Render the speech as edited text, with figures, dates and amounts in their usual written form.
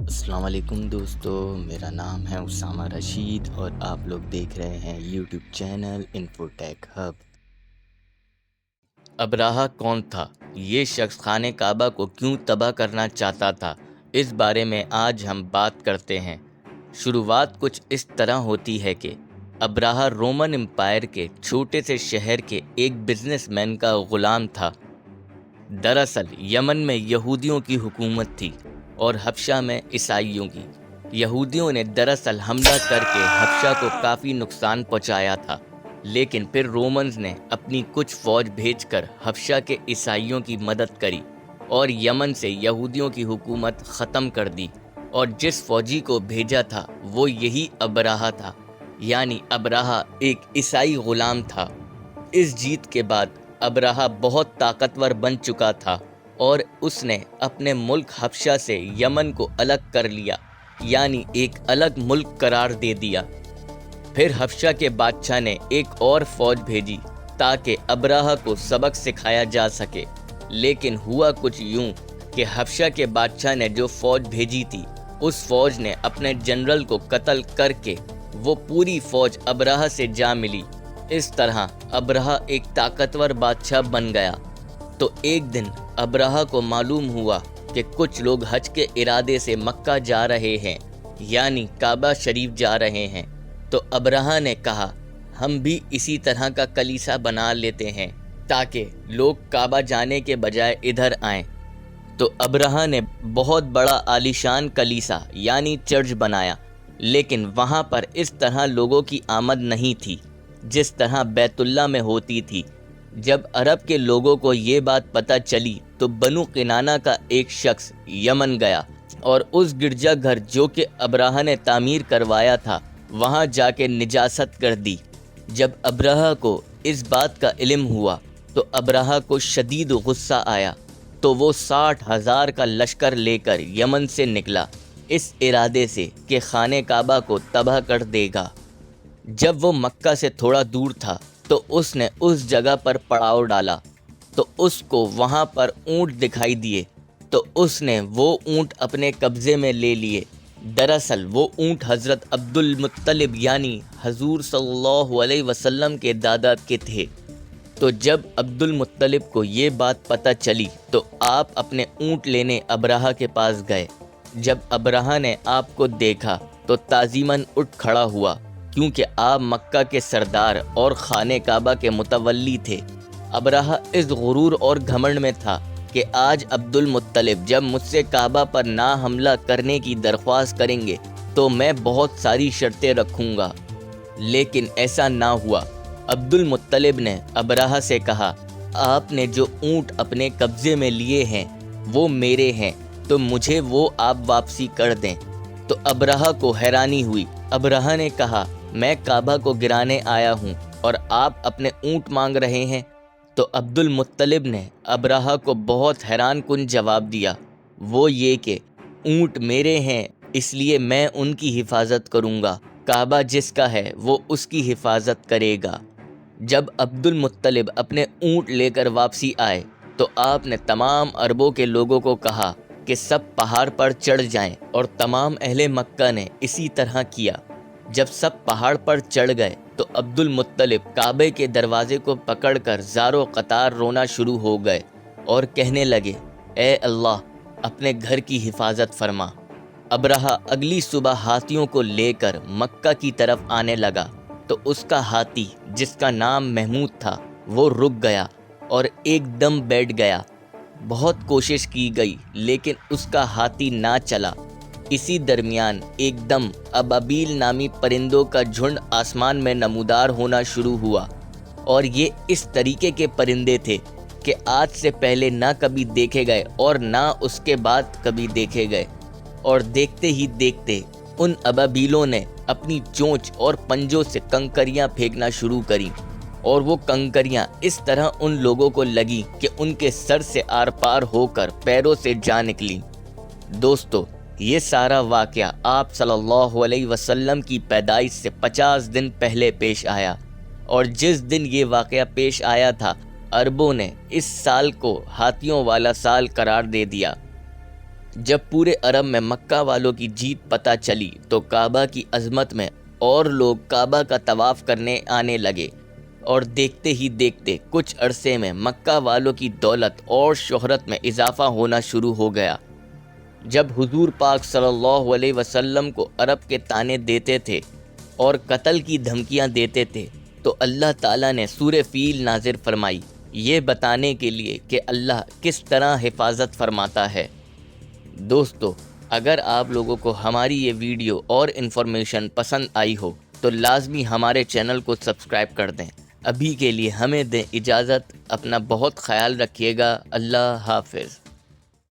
السلام علیکم دوستو، میرا نام ہے اسامہ رشید اور آپ لوگ دیکھ رہے ہیں یوٹیوب چینل انفوٹیک ہب۔ ابراہہ کون تھا؟ یہ شخص خانہ کعبہ کو کیوں تباہ کرنا چاہتا تھا؟ اس بارے میں آج ہم بات کرتے ہیں۔ شروعات کچھ اس طرح ہوتی ہے کہ ابراہہ رومن امپائر کے چھوٹے سے شہر کے ایک بزنس مین کا غلام تھا۔ دراصل یمن میں یہودیوں کی حکومت تھی اور حبشہ میں عیسائیوں کی۔ یہودیوں نے دراصل حملہ کر کے حبشہ کو کافی نقصان پہنچایا تھا، لیکن پھر رومنز نے اپنی کچھ فوج بھیج کر حبشہ کے عیسائیوں کی مدد کری اور یمن سے یہودیوں کی حکومت ختم کر دی۔ اور جس فوجی کو بھیجا تھا وہ یہی ابراہہ تھا، یعنی ابراہہ ایک عیسائی غلام تھا۔ اس جیت کے بعد ابراہہ بہت طاقتور بن چکا تھا اور اس نے اپنے ملک حبشہ سے یمن کو الگ کر لیا، یعنی ایک الگ ملک قرار دے دیا۔ پھر حبشہ کے بادشاہ نے ایک اور فوج بھیجی تاکہ ابراہہ کو سبق سکھایا جا سکے، لیکن ہوا کچھ یوں کہ حبشہ کے بادشاہ نے جو فوج بھیجی تھی اس فوج نے اپنے جنرل کو قتل کر کے وہ پوری فوج ابراہہ سے جا ملی۔ اس طرح ابراہہ ایک طاقتور بادشاہ بن گیا۔ تو ایک دن ابراہہ کو معلوم ہوا کہ کچھ لوگ حج کے ارادے سے مکہ جا رہے ہیں، یعنی کعبہ شریف جا رہے ہیں۔ تو ابراہہ نے کہا ہم بھی اسی طرح کا کلیسا بنا لیتے ہیں تاکہ لوگ کعبہ جانے کے بجائے ادھر آئیں۔ تو ابراہہ نے بہت بڑا عالیشان کلیسا یعنی چرچ بنایا، لیکن وہاں پر اس طرح لوگوں کی آمد نہیں تھی جس طرح بیت اللہ میں ہوتی تھی۔ جب عرب کے لوگوں کو یہ بات پتہ چلی تو بنو کنانہ کا ایک شخص یمن گیا اور اس گرجا گھر جو کہ ابراہہ نے تعمیر کروایا تھا وہاں جا کے نجاست کر دی۔ جب ابراہہ کو اس بات کا علم ہوا تو ابراہہ کو شدید غصہ آیا، تو وہ 60,000 کا لشکر لے کر یمن سے نکلا، اس ارادے سے کہ خانہ کعبہ کو تباہ کر دے گا۔ جب وہ مکہ سے تھوڑا دور تھا تو اس نے اس جگہ پر پڑاؤ ڈالا، تو اس کو وہاں پر اونٹ دکھائی دیے، تو اس نے وہ اونٹ اپنے قبضے میں لے لیے۔ دراصل وہ اونٹ حضرت عبد المطلب یعنی حضور صلی اللہ علیہ وسلم کے دادا کے تھے۔ تو جب عبد المطلب کو یہ بات پتہ چلی تو آپ اپنے اونٹ لینے ابراہہ کے پاس گئے۔ جب ابراہہ نے آپ کو دیکھا تو تعظیماً اٹھ کھڑا ہوا، کیونکہ آپ مکہ کے سردار اور خانہ کعبہ کے متولی تھے۔ ابراہہ اس غرور اور گھمنڈ میں تھا کہ آج عبد المطلب جب مجھ سے کعبہ پر نہ حملہ کرنے کی درخواست کریں گے تو میں بہت ساری شرطیں رکھوں گا، لیکن ایسا نہ ہوا۔ عبد المطلب نے ابراہہ سے کہا آپ نے جو اونٹ اپنے قبضے میں لیے ہیں وہ میرے ہیں، تو مجھے وہ آپ واپسی کر دیں۔ تو ابراہہ کو حیرانی ہوئی۔ ابراہہ نے کہا میں کعبہ کو گرانے آیا ہوں اور آپ اپنے اونٹ مانگ رہے ہیں؟ تو عبد المطلب نے ابراہہ کو بہت حیران کن جواب دیا، وہ یہ کہ اونٹ میرے ہیں اس لیے میں ان کی حفاظت کروں گا، کعبہ جس کا ہے وہ اس کی حفاظت کرے گا۔ جب عبد المطلب اپنے اونٹ لے کر واپسی آئے تو آپ نے تمام عربوں کے لوگوں کو کہا کہ سب پہاڑ پر چڑھ جائیں، اور تمام اہل مکہ نے اسی طرح کیا۔ جب سب پہاڑ پر چڑھ گئے تو عبد المطلب کعبے کے دروازے کو پکڑ کر زاروں قطار رونا شروع ہو گئے اور کہنے لگے اے اللہ اپنے گھر کی حفاظت فرما۔ ابراہہ اگلی صبح ہاتھیوں کو لے کر مکہ کی طرف آنے لگا، تو اس کا ہاتھی جس کا نام محمود تھا وہ رک گیا اور ایک دم بیٹھ گیا۔ بہت کوشش کی گئی لیکن اس کا ہاتھی نہ چلا۔ اسی درمیان ایک دم ابابیل نامی پرندوں کا جھنڈ آسمان میں نمودار ہونا شروع ہوا، اور یہ اس طریقے کے پرندے تھے کہ آج سے پہلے نہ کبھی دیکھے گئے اور نہ اس کے بعد کبھی دیکھے گئے۔ اور دیکھتے ہی دیکھتے ان ابابیلوں نے اپنی چونچ اور پنجوں سے کنکریاں پھینکنا شروع کریں، اور وہ کنکریاں اس طرح ان لوگوں کو لگی کہ ان کے سر سے آر پار ہو کر پیروں سے جا نکلی۔ دوستو، یہ سارا واقعہ آپ صلی اللہ علیہ وسلم کی پیدائش سے 50 دن پہلے پیش آیا، اور جس دن یہ واقعہ پیش آیا تھا عربوں نے اس سال کو ہاتھیوں والا سال قرار دے دیا۔ جب پورے عرب میں مکہ والوں کی جیت پتہ چلی تو کعبہ کی عظمت میں اور لوگ کعبہ کا طواف کرنے آنے لگے، اور دیکھتے ہی دیکھتے کچھ عرصے میں مکہ والوں کی دولت اور شہرت میں اضافہ ہونا شروع ہو گیا۔ جب حضور پاک صلی اللہ علیہ وسلم کو عرب کے طعنے دیتے تھے اور قتل کی دھمکیاں دیتے تھے تو اللہ تعالیٰ نے سورہ فیل نازل فرمائی، یہ بتانے کے لیے کہ اللہ کس طرح حفاظت فرماتا ہے۔ دوستو، اگر آپ لوگوں کو ہماری یہ ویڈیو اور انفارمیشن پسند آئی ہو تو لازمی ہمارے چینل کو سبسکرائب کر دیں۔ ابھی کے لیے ہمیں دیں اجازت، اپنا بہت خیال رکھیے گا۔ اللہ حافظ۔